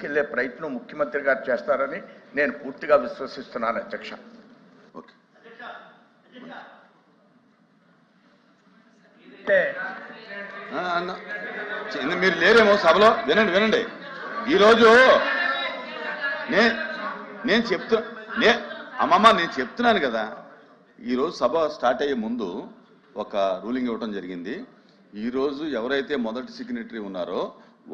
తీసుకెళ్లే ప్రయత్నం ముఖ్యమంత్రి గారు చేస్తారని నేను పూర్తిగా విశ్వసిస్తున్నాను అధ్యక్ష. మీరు లేరేమో సభలో. వినండి ఈరోజు నేను చెప్తున్నాను కదా, ఈరోజు సభ స్టార్ట్ అయ్యే ముందు ఒక రూలింగ్ ఇవ్వడం జరిగింది. ఈరోజు ఎవరైతే మొదటి సిగ్నేటరీ ఉన్నారో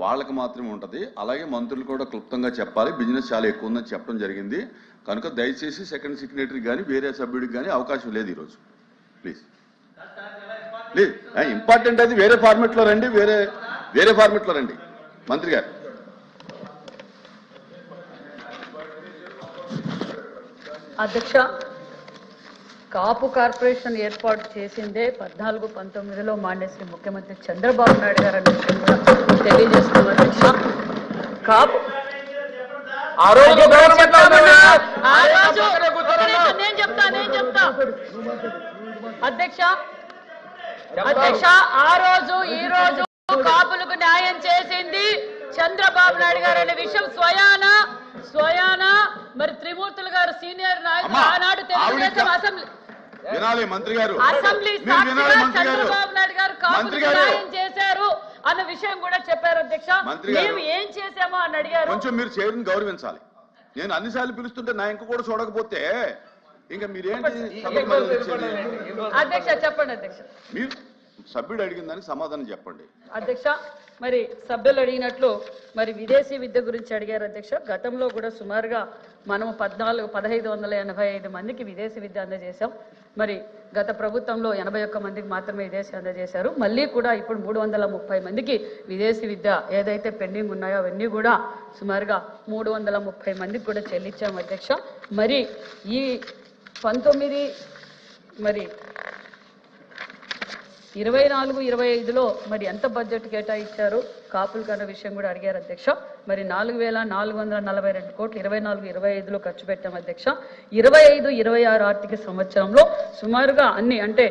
వాళ్ళకి మాత్రమే ఉంటుంది. అలాగే మంత్రులు కూడా క్లుప్తంగా చెప్పాలి, బిజినెస్ చాలా ఎక్కువ ఉందని చెప్పడం జరిగింది. కనుక దయచేసి సెకండ్ సిగ్నేటరీ కానీ వేరే సభ్యుడికి కానీ అవకాశం లేదు ఈరోజు. ప్లీజ్ ఇంపార్టెంట్ అది వేరే ఫార్మెట్లో రండి, వేరే ఫార్మెట్లో రండి మంత్రి గారు. అధ్యక్ష, కాపు కార్పొరేషన్ ఏర్పాటు చేసిందే 14-19లో మాన్యశ్రీ ముఖ్యమంత్రి చంద్రబాబు నాయుడు గారు అనే విషయం కూడా తెలియజేస్తున్నాం అధ్యక్ష. కాపు అధ్యక్ష ఆ రోజు ఈ రోజు కాపులకు న్యాయం చేసింది చంద్రబాబు నాయుడు గారు అనే విషయం స్వయాన మరి త్రిమూర్తులు గారు సీనియర్ నాయకులు ఆనాడు తెలుగుదేశం అసెంబ్లీ చంద్రబాబు నాయుడు గారు కాపులకు న్యాయం చేశారు అన్న విషయం కూడా చెప్పారు అధ్యక్ష. మేము ఏం చేశామో అని అడిగారు. కొంచెం మీరు చైర్ని గౌరవించాలి. నేను అన్నిసార్లు పిలుస్తుంటే నా ఇంక కూడా చూడకపోతే ఇంకా మీరేంటి? అధ్యక్ష చెప్పండి అధ్యక్ష. మీరు సభ్యుడు అడిగిన దానికి సమాధానం చెప్పండి అధ్యక్ష. మరి సభ్యులు అడిగినట్లు మరి విదేశీ విద్య గురించి అడిగారు అధ్యక్ష. గతంలో కూడా సుమారుగా మనము 1585 మందికి విదేశీ విద్య అందజేశాం. మరి గత ప్రభుత్వంలో 81 మందికి మాత్రమే విదేశీ అందజేశారు. మళ్ళీ కూడా ఇప్పుడు 330 మందికి విదేశీ విద్య ఏదైతే పెండింగ్ ఉన్నాయో అవన్నీ కూడా సుమారుగా 330 మందికి కూడా చెల్లించాం అధ్యక్ష. మరి ఈ 19 మరి 24-25లో మరి ఎంత బడ్జెట్ కేటాయించారు కాపులకు అన్న విషయం కూడా అడిగారు అధ్యక్ష. మరి 4442 కోట్లు 24-25లో ఖర్చు పెట్టాం అధ్యక్ష. 25-26 ఆర్థిక సంవత్సరంలో సుమారుగా అన్ని అంటే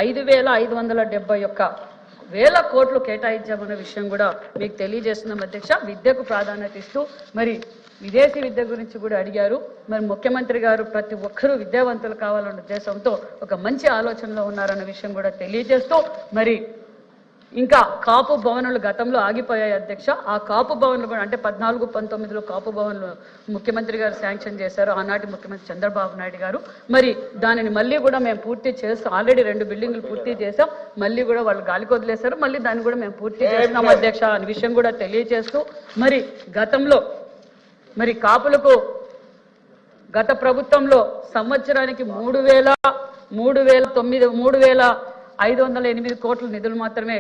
5571 కోట్లు కేటాయించామన్న విషయం కూడా మీకు తెలియజేస్తున్నాం అధ్యక్ష. విద్యకు ప్రాధాన్యత ఇస్తూ మరి విదేశీ విద్య గురించి కూడా అడిగారు. మరి ముఖ్యమంత్రి గారు ప్రతి ఒక్కరూ విద్యావంతులు కావాలన్న ఉద్దేశంతో ఒక మంచి ఆలోచనలో ఉన్నారన్న విషయం కూడా తెలియజేస్తూ మరి ఇంకా కాపు భవనాలు గతంలో ఆగిపోయాయి అధ్యక్ష. ఆ కాపు భవన్లు కూడా అంటే 14-19లో కాపు భవన్లు ముఖ్యమంత్రి గారు శాంక్షన్ చేశారు ఆనాటి ముఖ్యమంత్రి చంద్రబాబు నాయుడు గారు. మరి దానిని మళ్ళీ కూడా మేము పూర్తి చేస్తాం. ఆల్రెడీ 2 బిల్డింగ్లు పూర్తి చేసాం. మళ్ళీ కూడా వాళ్ళు గాలికి వదిలేశారు. మళ్ళీ దాన్ని కూడా మేము పూర్తి చేస్తాం అధ్యక్ష అనే విషయం కూడా తెలియజేస్తూ మరి గతంలో మరి కాపులకు గత ప్రభుత్వంలో సంవత్సరానికి 3,508 కోట్ల నిధులు మాత్రమే